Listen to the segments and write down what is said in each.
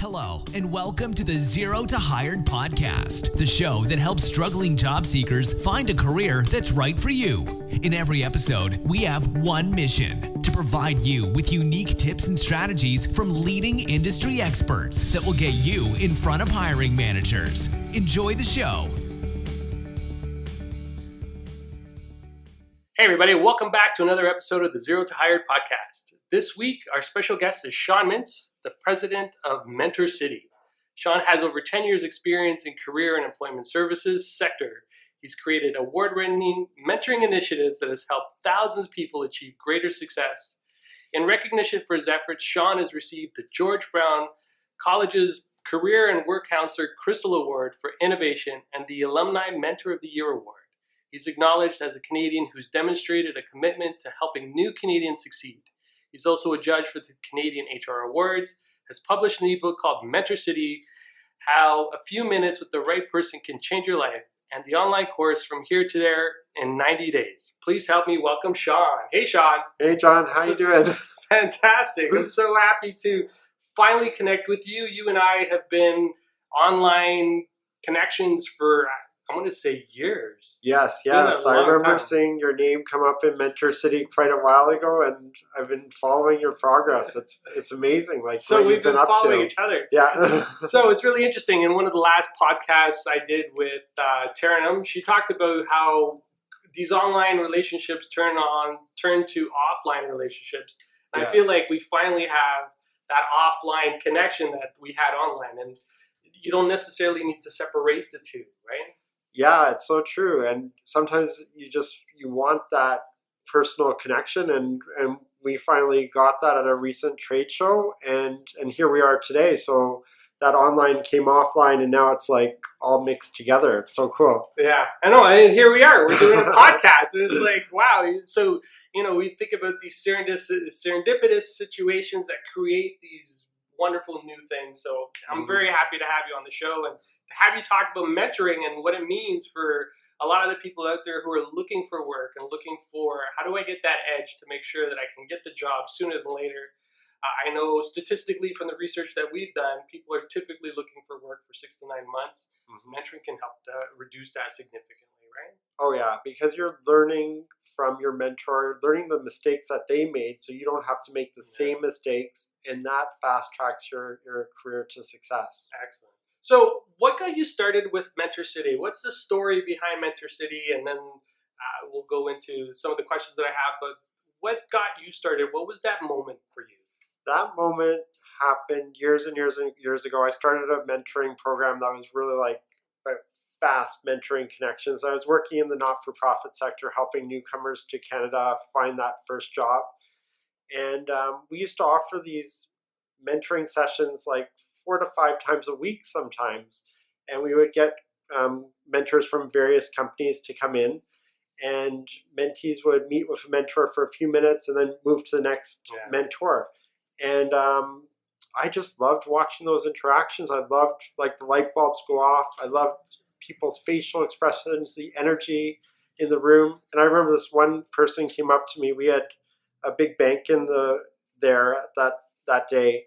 Hello, and welcome to the Zero to Hired podcast, the show that helps struggling job seekers find a career that's right for you. In every episode, we have one mission: to provide you with unique tips and strategies from leading industry experts that will get you in front of hiring managers. Enjoy the show. Hey everybody, welcome back to another episode of the Zero to Hired podcast. This week, our special guest is Shawn Mintz, the President of MentorCity. Shawn has over 10 years experience in career and employment services sector. He's created award-winning mentoring initiatives that has helped thousands of people achieve greater success. In recognition for his efforts, Shawn has received the George Brown College's Career and Work Counselor Crystal Award for Innovation and the Alumni Mentor of the Year Award. He's acknowledged as a Canadian who's demonstrated a commitment to helping new Canadians succeed. He's also a judge for the Canadian HR Awards, has published an ebook called MentorCity, How a Few Minutes with the Right Person Can Change Your Life, and the online course From Here to There in 90 Days. Please help me welcome Shawn. Hey, Shawn. Hey, John. How you doing? Fantastic. I'm so happy to finally connect with you. You and I have been online connections for, I want to say, years. Yes. I remember seeing your name come up in MentorCity quite a while ago, and I've been following your progress. It's amazing. Like, so what we've you've been been up following to. each other. Yeah. So it's really interesting. In one of the last podcasts I did with Taranum, she talked about how these online relationships turn to offline relationships. And Yes. I feel like we finally have that offline connection that we had online, and you don't necessarily need to separate the two, right? Yeah, it's so true. And sometimes you want that personal connection, and we finally got that at a recent trade show, and here we are today. So that online came offline, and now it's like all mixed together. It's so cool. Yeah, I know. And here we are. We're doing a podcast, and it's like, wow. So, we think about these serendipitous situations that create these wonderful new things. So I'm very happy to have you on the show and to have you talk about mentoring and what it means for a lot of the people out there who are looking for work and looking for, how do I get that edge to make sure that I can get the job sooner than later? I know statistically from the research that we've done, people are typically looking for work for 6 to 9 months. Mentoring can help to reduce that significantly, right? Oh yeah, because you're learning from your mentor, learning the mistakes that they made, so you don't have to make the same mistakes, and that fast tracks your career to success. Excellent. So what got you started with MentorCity? What's the story behind MentorCity? And then we'll go into some of the questions that I have, but what got you started? What was that moment for you? That moment happened years and years and years ago. I started a mentoring program that was really like fast mentoring connections. I was working in the not-for-profit sector, helping newcomers to Canada find that first job. And we used to offer these mentoring sessions like 4 to 5 times a week sometimes. And we would get mentors from various companies to come in, and mentees would meet with a mentor for a few minutes and then move to the next mentor. And I just loved watching those interactions. I loved like the light bulbs go off. I loved people's facial expressions, the energy in the room. And I remember this one person came up to me. We had a big bank there that day.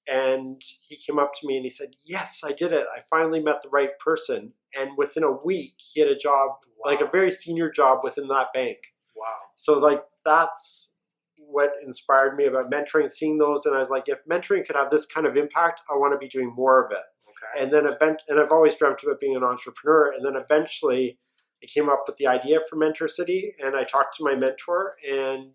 And he came up to me and he said, "Yes, I did it. I finally met the right person." And within a week, he had a job, like a very senior job within that bank. Wow. So like that's what inspired me about mentoring, seeing those. And I was like, if mentoring could have this kind of impact, I want to be doing more of it. Okay. And then I've always dreamt about being an entrepreneur. And then eventually I came up with the idea for MentorCity, and I talked to my mentor, and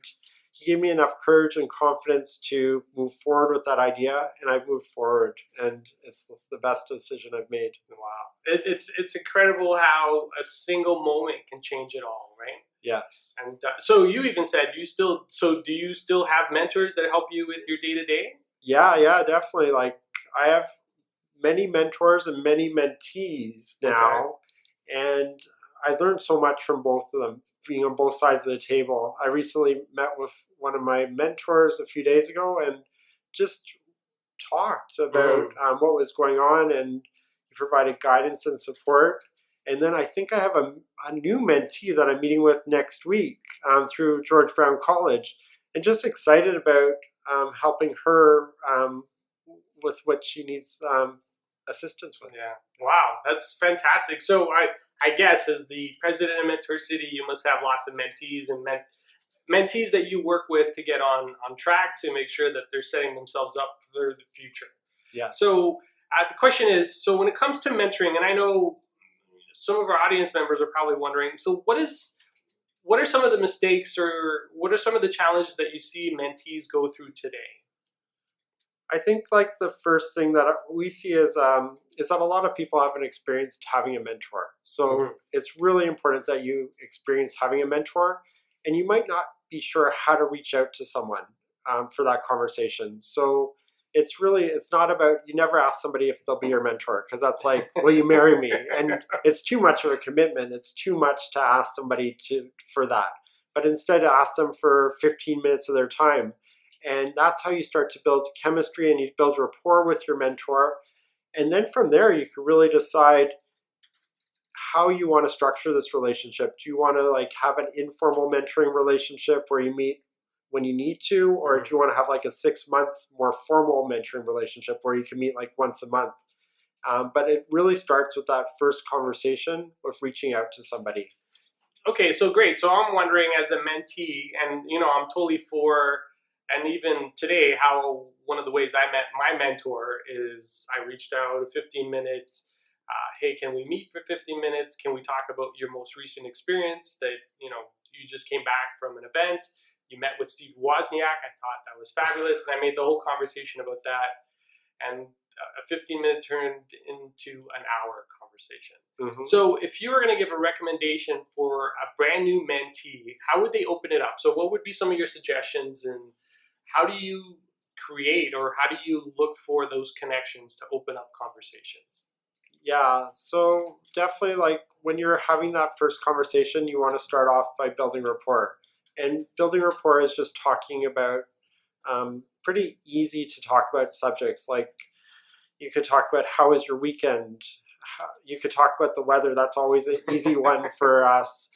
he gave me enough courage and confidence to move forward with that idea, and I moved forward, and it's the best decision I've made. Wow. It's incredible how a single moment can change it all, right? Yes. And so you even said do you still have mentors that help you with your day-to-day? Yeah, definitely. Like I have many mentors and many mentees now, and I learned so much from both of them, being on both sides of the table. I recently met with one of my mentors a few days ago and just talked about what was going on, and he provided guidance and support. And then I think I have a new mentee that I'm meeting with next week through George Brown College, and just excited about helping her with what she needs assistance with. Yeah. Wow, that's fantastic. So I guess as the president of MentorCity, you must have lots of mentees and mentees that you work with to get on track to make sure that they're setting themselves up for the future. Yes. So the question is, so when it comes to mentoring, and I know some of our audience members are probably wondering, so what are some of the mistakes or what are some of the challenges that you see mentees go through today? I think like the first thing that we see is that a lot of people haven't experienced having a mentor. So it's really important that you experience having a mentor, and you might not be sure how to reach out to someone for that conversation. So it's not about, you never ask somebody if they'll be your mentor, because that's like, will you marry me? And it's too much of a commitment. It's too much to ask somebody for that. But instead ask them for 15 minutes of their time. And that's how you start to build chemistry and you build rapport with your mentor. And then from there, you can really decide how you want to structure this relationship. Do you want to like have an informal mentoring relationship where you meet when you need to, or do you want to have like a 6-month more formal mentoring relationship where you can meet like once a month? But it really starts with that first conversation with reaching out to somebody. Okay, so great. So I'm wondering as a mentee, and I'm totally for, and even today, how one of the ways I met my mentor is I reached out a 15-minute, hey, can we meet for 15 minutes? Can we talk about your most recent experience that, you just came back from an event, you met with Steve Wozniak. I thought that was fabulous. And I made the whole conversation about that. And a 15-minute turned into an hour conversation. So if you were going to give a recommendation for a brand new mentee, how would they open it up? So what would be some of your suggestions, and how do you create, or how do you look for those connections to open up conversations? Yeah, so definitely like when you're having that first conversation, you want to start off by building rapport. And building rapport is just talking about pretty easy to talk about subjects. Like you could talk about how was your weekend. You could talk about the weather. That's always an easy one for us.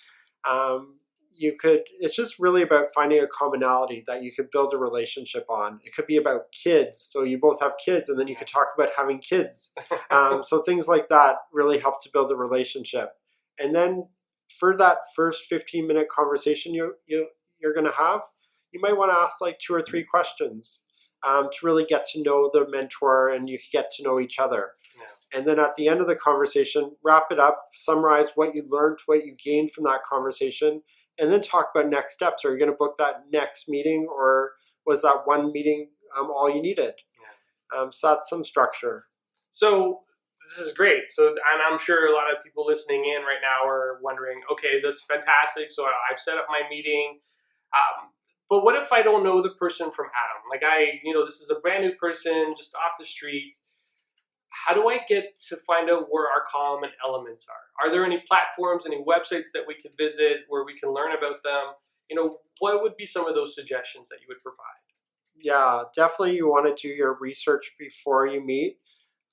It's just really about finding a commonality that you could build a relationship on. It could be about kids. So you both have kids, and then you could talk about having kids. So things like that really help to build a relationship. And then for that first 15-minute conversation you're going to have, you might want to ask like 2 or 3 questions to really get to know the mentor, and you can get to know each other. Yeah. And then at the end of the conversation, wrap it up, summarize what you learned, what you gained from that conversation, and then talk about next steps. Are you going to book that next meeting, or was that one meeting all you needed? Yeah. So that's some structure. So this is great. So, and I'm sure a lot of people listening in right now are wondering, okay, that's fantastic. So I've set up my meeting. But what if I don't know the person from Adam? Like this is a brand new person just off the street. How do I get to find out where our common elements are? Are there any platforms, any websites that we could visit where we can learn about them? What would be some of those suggestions that you would provide? Yeah, definitely you want to do your research before you meet.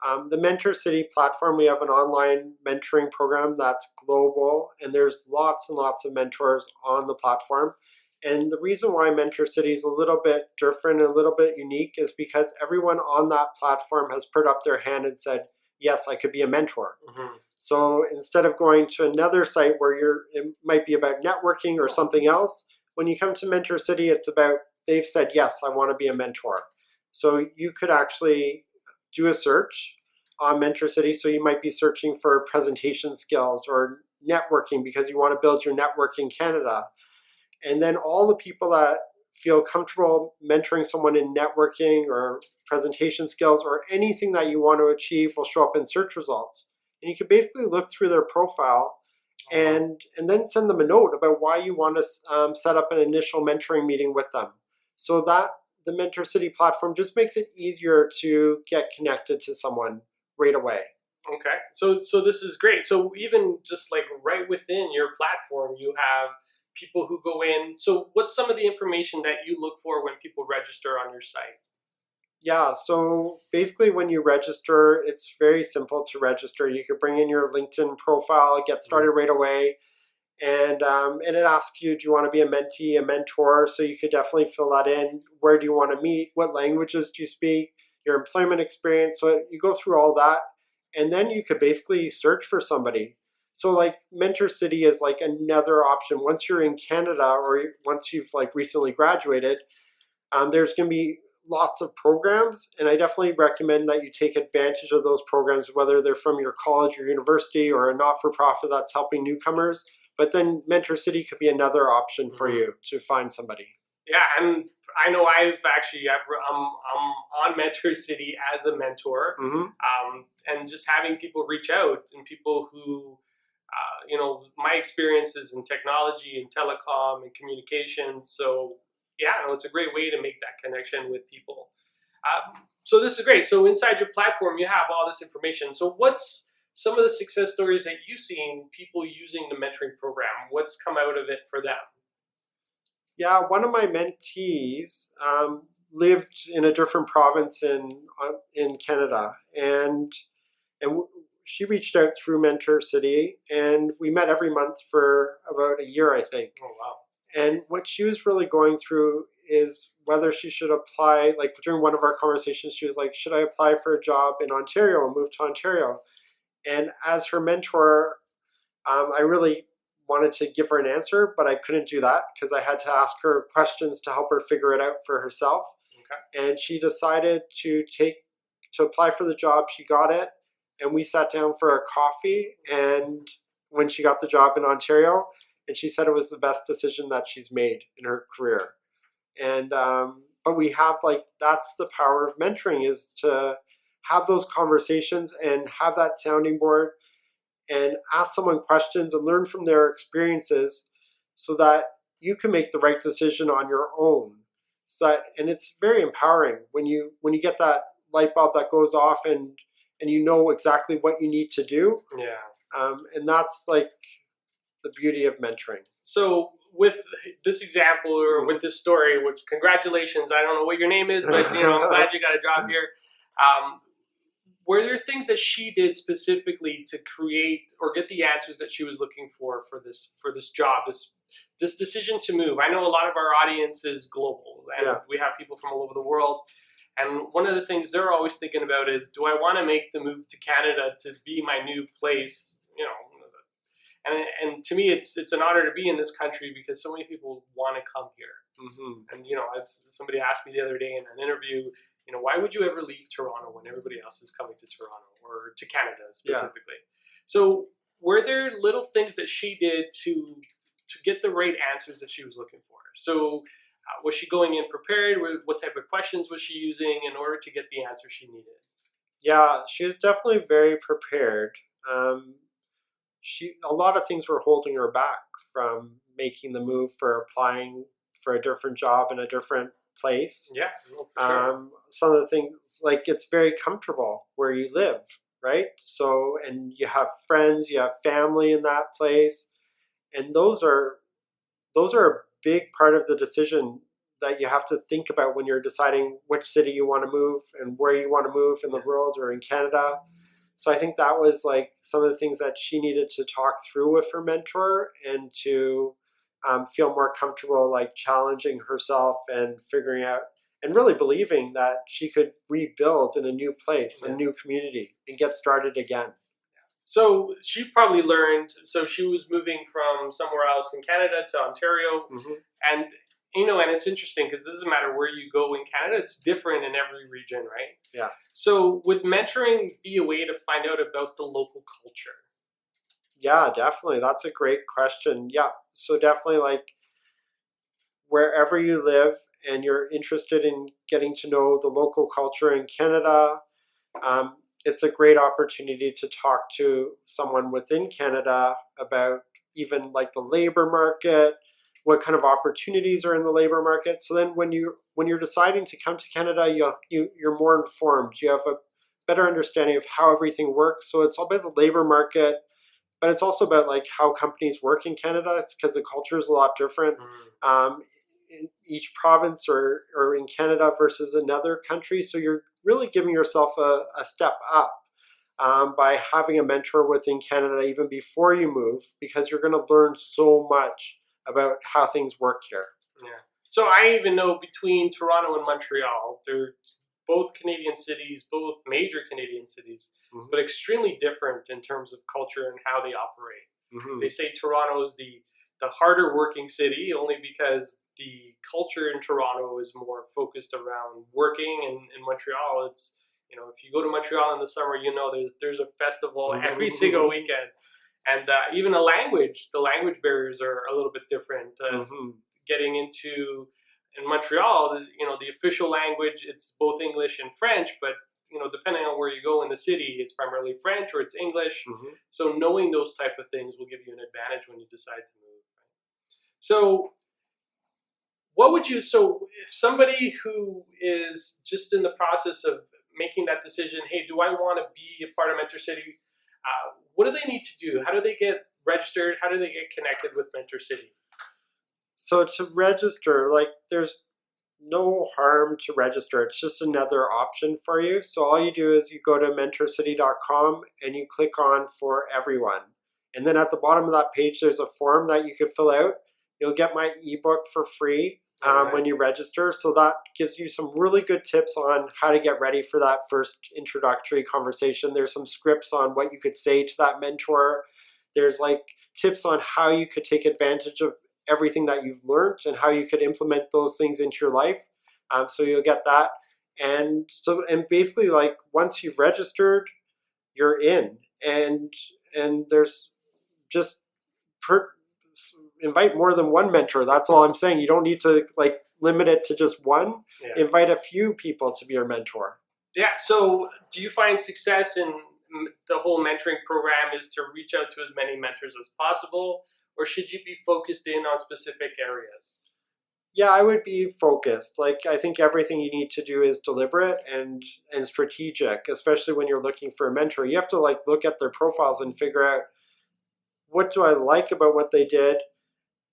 The MentorCity platform, we have an online mentoring program that's global, and there's lots and lots of mentors on the platform. And the reason why MentorCity is a little bit different and a little bit unique is because everyone on that platform has put up their hand and said, yes, I could be a mentor. So instead of going to another site where it might be about networking or something else, when you come to MentorCity, it's about, they've said, yes, I want to be a mentor. So you could actually do a search on MentorCity. So you might be searching for presentation skills or networking because you want to build your network in Canada. And then all the people that feel comfortable mentoring someone in networking or presentation skills or anything that you want to achieve will show up in search results. And you can basically look through their profile and then send them a note about why you want to set up an initial mentoring meeting with them. So that the MentorCity platform just makes it easier to get connected to someone right away. Okay, so this is great. So even just like right within your platform, you have people who go in. So what's some of the information that you look for when people register on your site? Yeah, so basically when you register, it's very simple to register. You could bring in your LinkedIn profile, get started right away. And it asks you, do you want to be a mentee, a mentor? So you could definitely fill that in. Where do you want to meet? What languages do you speak? your employment experience. So you go through all that, and then you could basically search for somebody. So like MentorCity is like another option. Once you're in Canada or once you've like recently graduated, there's going to be lots of programs, and I definitely recommend that you take advantage of those programs, whether they're from your college or university or a not-for-profit that's helping newcomers. But then MentorCity could be another option for you to find somebody. Yeah, and I know I'm on MentorCity as a mentor, and just having people reach out and people who, my experiences in technology and telecom and communication. So yeah, it's a great way to make that connection with people. So this is great. So inside your platform, you have all this information. So what's some of the success stories that you've seen people using the mentoring program? What's come out of it for them? Yeah, one of my mentees lived in a different province in Canada, and she reached out through MentorCity, and we met every month for about a year, I think. Oh, wow. And what she was really going through is whether she should apply, like during one of our conversations, she was like, should I apply for a job in Ontario and move to Ontario? And as her mentor, I really wanted to give her an answer, but I couldn't do that because I had to ask her questions to help her figure it out for herself. Okay. And she decided to apply for the job. She got it, and we sat down for a coffee, and when she got the job in Ontario, and she said it was the best decision that she's made in her career. And but we have that's the power of mentoring, is to have those conversations and have that sounding board and ask someone questions and learn from their experiences so that you can make the right decision on your own. And it's very empowering when you get that light bulb that goes off and you know exactly what you need to do. Yeah. And that's like the beauty of mentoring. So with this example or with this story, which congratulations, I don't know what your name is, but I'm glad you got a job here. Were there things that she did specifically to create or get the answers that she was looking for this job, this decision to move? I know a lot of our audience is global, and we have people from all over the world. And one of the things they're always thinking about is, do I want to make the move to Canada to be my new place? And to me, it's an honor to be in this country because so many people want to come here. And as somebody asked me the other day in an interview, why would you ever leave Toronto when everybody else is coming to Toronto or to Canada specifically? So were there little things that she did to get the right answers that she was looking for? So was she going in prepared? What type of questions was she using in order to get the answer she needed? Yeah, she was definitely very prepared. A lot of things were holding her back from making the move for applying for a different job in a different place. Yeah, for sure. Some of the things, like, it's very comfortable where you live, right? So, and you have friends, you have family in that place, and those are a big part of the decision that you have to think about when you're deciding which city you want to move and where you want to move in the world or in Canada. So I think that was like some of the things that she needed to talk through with her mentor and to feel more comfortable, like challenging herself and figuring out and really believing that she could rebuild in a new place, a new community, and get started again. So she probably learned, so she was moving from somewhere else in Canada to Ontario. And, and it's interesting because it doesn't matter where you go in Canada, it's different in every region, right? Yeah. So would mentoring be a way to find out about the local culture? Yeah, definitely. That's a great question. Yeah. So definitely, like, wherever you live and you're interested in getting to know the local culture in Canada, it's a great opportunity to talk to someone within Canada about even like the labor market, what kind of opportunities are in the labor market. So then when you're deciding to come to Canada, you're more informed. You have a better understanding of how everything works. So it's all about the labor market, but it's also about like how companies work in Canada, because the culture is a lot different in each province or in Canada versus another country. So you're really giving yourself a step up by having a mentor within Canada even before you move, because you're going to learn so much about how things work here. Yeah. So I even know between Toronto and Montreal, they're both Canadian cities, both major Canadian cities, but extremely different in terms of culture and how they operate. They say Toronto is the harder working city only because the culture in Toronto is more focused around working, and in Montreal it's, if you go to Montreal in the summer, there's a festival every single weekend. And even the language barriers are a little bit different. Getting into, in Montreal, the official language, it's both English and French, but depending on where you go in the city, it's primarily French or it's English. So knowing those type of things will give you an advantage when you decide to move. So if somebody who is just in the process of making that decision, hey, do I want to be a part of MentorCity? What do they need to do? How do they get registered? How do they get connected with MentorCity? So to register, there's no harm to register. It's just another option for you. So all you do is you go to mentorcity.com and you click on for everyone. And then at the bottom of that page, there's a form that you can fill out. You'll get my ebook for free when you register. So that gives you some really good tips on how to get ready for that first introductory conversation. There's some scripts on what you could say to that mentor. There's tips on how you could take advantage of everything that you've learned and how you could implement those things into your life. So you'll get that. And basically once you've registered, you're in. And there's just invite more than one mentor. That's all I'm saying. You don't need to limit it to just one. Yeah. Invite a few people to be your mentor. Yeah. So do you find success in the whole mentoring program is to reach out to as many mentors as possible, or should you be focused in on specific areas? Yeah, I would be focused. I think everything you need to do is deliberate and strategic, especially when you're looking for a mentor. You have to look at their profiles and figure out, what do I like about what they did?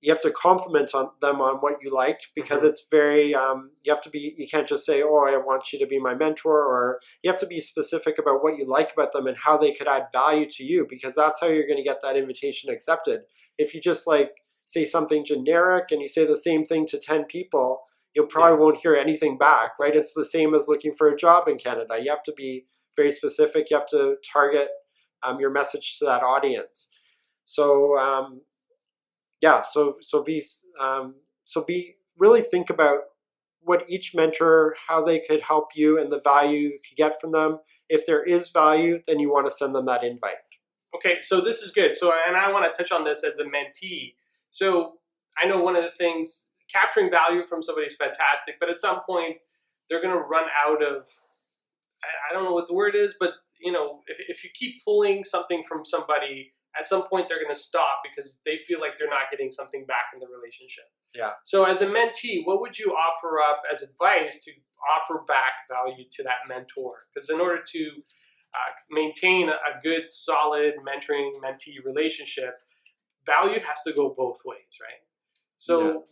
You have to compliment them on what you liked, because it's very, you can't just say, oh, I want you to be my mentor, or you have to be specific about what you like about them and how they could add value to you, because that's how you're going to get that invitation accepted. If you just say something generic and you say the same thing to 10 people, you probably won't hear anything back, right? It's the same as looking for a job in Canada. You have to be very specific. You have to target your message to that audience. So, really think about what each mentor, how they could help you and the value you could get from them. If there is value, then you want to send them that invite. Okay, so this is good. So, and I want to touch on this as a mentee. So I know one of the things, capturing value from somebody is fantastic, but at some point they're going to run out of, I don't know what the word is, but if you keep pulling something from somebody, at some point they're going to stop because they feel like they're not getting something back in the relationship. Yeah. So as a mentee, what would you offer up as advice to offer back value to that mentor? Because in order to maintain a good, solid mentoring-mentee relationship, value has to go both ways, right? So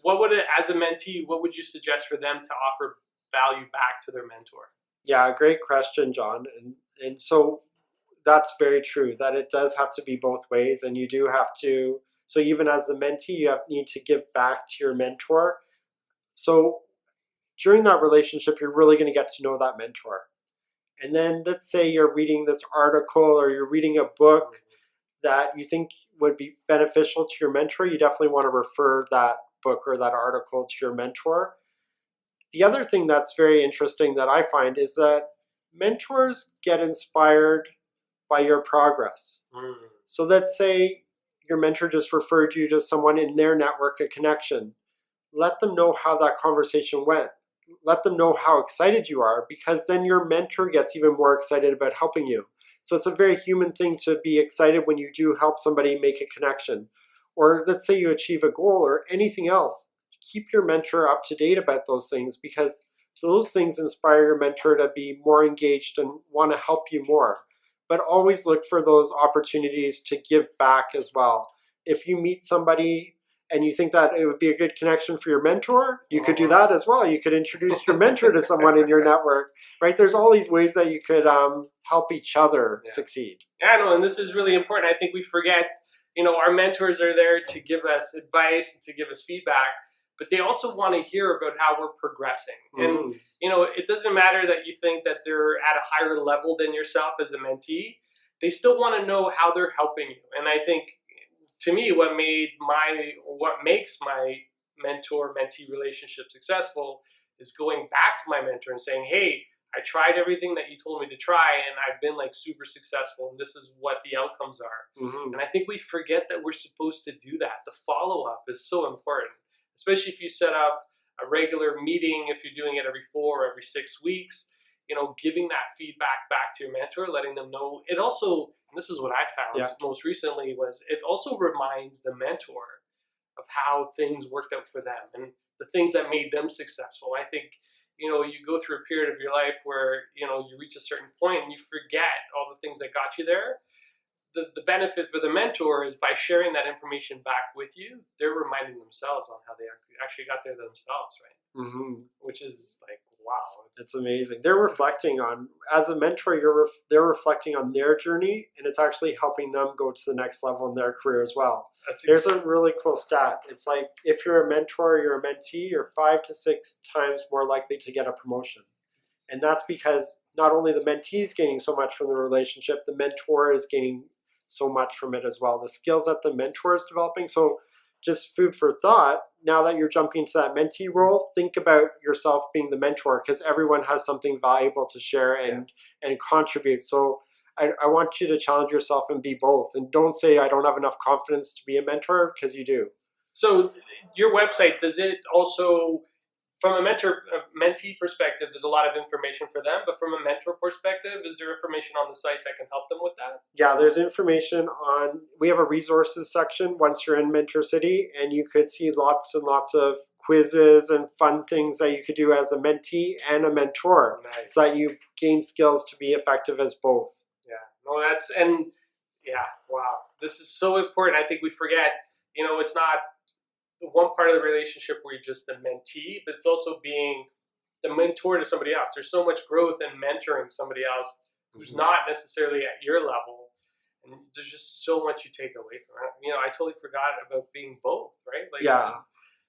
as a mentee, what would you suggest for them to offer value back to their mentor? Yeah, great question, John. And so that's very true, that it does have to be both ways, and you do have to, so even as the mentee, you need to give back to your mentor. So during that relationship, you're really going to get to know that mentor. And then let's say you're reading this article or you're reading a book that you think would be beneficial to your mentor. You definitely want to refer that book or that article to your mentor. The other thing that's very interesting that I find is that mentors get inspired by your progress. So let's say your mentor just referred you to someone in their network, a connection. Let them know how that conversation went. Let them know how excited you are, because then your mentor gets even more excited about helping you. So it's a very human thing to be excited when you do help somebody make a connection. Or let's say you achieve a goal or anything else. Keep your mentor up to date about those things, because those things inspire your mentor to be more engaged and want to help you more. But always look for those opportunities to give back as well. If you meet somebody and you think that it would be a good connection for your mentor, you could do that as well. You could introduce your mentor to someone in your network, right? There's all these ways that you could help each other succeed. Yeah, no, and this is really important. I think we forget, our mentors are there to give us advice and to give us feedback, but they also want to hear about how we're progressing. Mm-hmm. And, it doesn't matter that you think that they're at a higher level than yourself as a mentee. They still want to know how they're helping you. And I think, to me, what makes my mentor-mentee relationship successful is going back to my mentor and saying, hey, I tried everything that you told me to try, and I've been super successful, and this is what the outcomes are. Mm-hmm. And I think we forget that we're supposed to do that. The follow-up is so important, especially if you set up a regular meeting, if you're doing it every 4 or every 6 weeks, giving that feedback back to your mentor, letting them know. It also, and this is what I found most recently, was it also reminds the mentor of how things worked out for them and the things that made them successful. I think, you go through a period of your life where, you reach a certain point and you forget all the things that got you there. The benefit for the mentor is by sharing that information back with you, they're reminding themselves on how they actually got there themselves, right? Mm-hmm. Which is wow. It's amazing. They're reflecting on, as a mentor, they're reflecting on their journey, and it's actually helping them go to the next level in their career as well. There's a really cool stat. It's like, if you're a mentor or you're a mentee, you're 5 to 6 times more likely to get a promotion. And that's because not only the mentee is gaining so much from the relationship, the mentor is gaining so much from it as well. The skills that the mentor is developing. So just food for thought, now that you're jumping to that mentee role, think about yourself being the mentor, because everyone has something valuable to share and contribute. So I want you to challenge yourself and be both. And don't say, I don't have enough confidence to be a mentor, because you do. So your website, does it also, from a mentee perspective, there's a lot of information for them, but from a mentor perspective, is there information on the site that can help them with that? Yeah, there's information we have a resources section once you're in MentorCity, and you could see lots and lots of quizzes and fun things that you could do as a mentee and a mentor. Nice. So that you gain skills to be effective as both. Wow. This is so important. I think we forget, it's not the one part of the relationship where you're just the mentee, but it's also being the mentor to somebody else. There's so much growth in mentoring somebody else who's not necessarily at your level, and there's just so much you take away from it. I totally forgot about being both, right?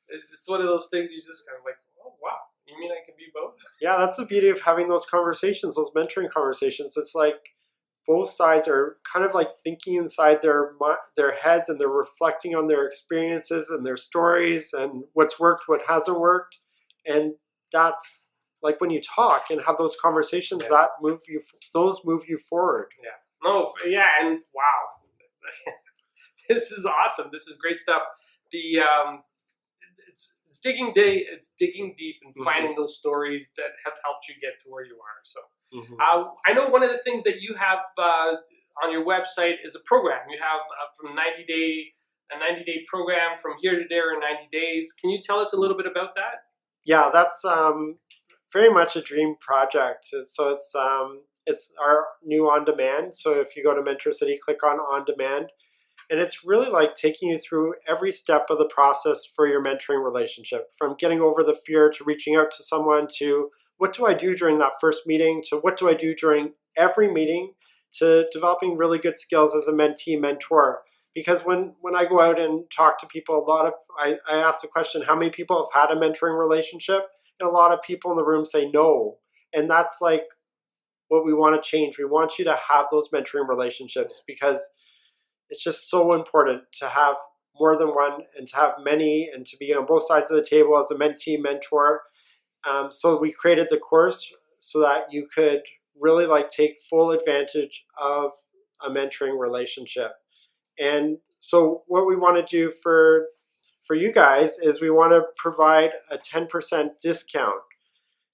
It's one of those things you just kind of oh wow, you mean I can be both? Yeah, that's the beauty of having those conversations, those mentoring conversations. It's like both sides are kind of thinking inside their heads, and they're reflecting on their experiences and their stories and what's worked, what hasn't worked. And that's when you talk and have those conversations, that move you forward. And wow. This is awesome. This is great stuff. It's digging deep and finding those stories that have helped you get to where you are. So I know one of the things that you have on your website is a program. You have a 90-day program from here to there in 90 days. Can you tell us a little bit about that? Yeah, that's very much a dream project. So it's our new On Demand. So if you go to MentorCity, click on Demand. And it's really taking you through every step of the process for your mentoring relationship, from getting over the fear to reaching out to someone, to what do I do during that first meeting, to what do I do during every meeting, to developing really good skills as a mentee mentor. Because when I go out and talk to people, I ask the question, how many people have had a mentoring relationship? And a lot of people in the room say no. And that's what we want to change. We want you to have those mentoring relationships, because it's just so important to have more than one and to have many and to be on both sides of the table as a mentee mentor. So we created the course so that you could really take full advantage of a mentoring relationship. And so what we want to do for you guys is we want to provide a 10% discount.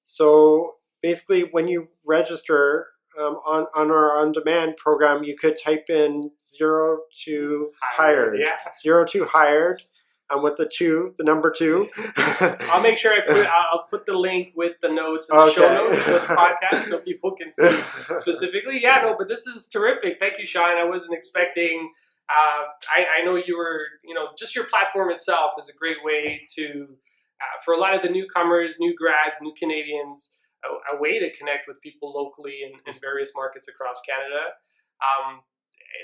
So basically, when you register on our on-demand program, you could type in 0 to hired. 0 to hired. With the number 2. I'll make sure I'll put the link with the notes and the show notes for the podcast so people can see specifically. But this is terrific. Thank you, Shawn. I wasn't expecting. I know you were, just your platform itself is a great way to, for a lot of the newcomers, new grads, new Canadians, a way to connect with people locally in various markets across Canada.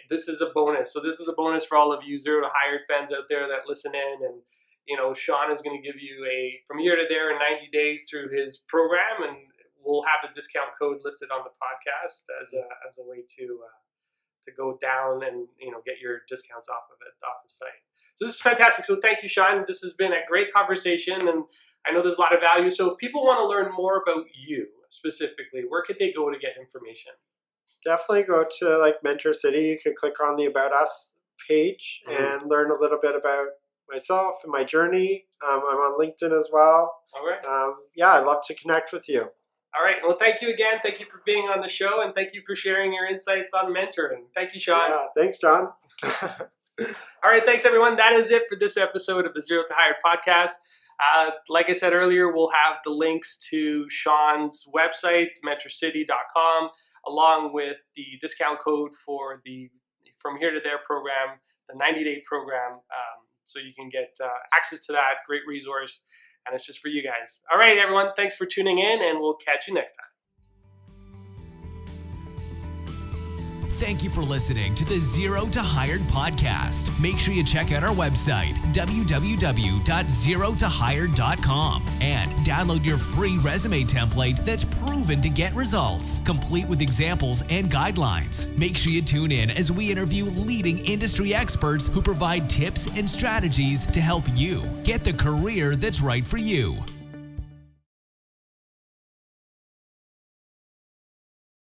This is a bonus. So this is a bonus for all of you 0 to hired fans out there that listen in. And, Shawn is going to give you a from here to there in 90 days through his program, and we'll have the discount code listed on the podcast as a way to go down and get your discounts off the site. So this is fantastic. So thank you, Shawn. This has been a great conversation, and I know there's a lot of value. So if people want to learn more about you specifically, where could they go to get information? Definitely go to MentorCity. You can click on the About Us page and learn a little bit about myself and my journey. I'm on LinkedIn as well. All right. I'd love to connect with you. All right. Well, thank you again. Thank you for being on the show, and thank you for sharing your insights on mentoring. Thank you, Shawn. Yeah, thanks, John. All right. Thanks, everyone. That is it for this episode of the Zero to Hired podcast. Like I said earlier, we'll have the links to Shawn's website, mentorcity.com, along with the discount code for the From Here to There program, the 90-day program, so you can get access to that great resource, and it's just for you guys. All right, everyone, thanks for tuning in, and we'll catch you next time. Thank you for listening to the Zero to Hired podcast. Make sure you check out our website, www.zerotohired.com, and download your free resume template that's proven to get results, complete with examples and guidelines. Make sure you tune in as we interview leading industry experts who provide tips and strategies to help you get the career that's right for you.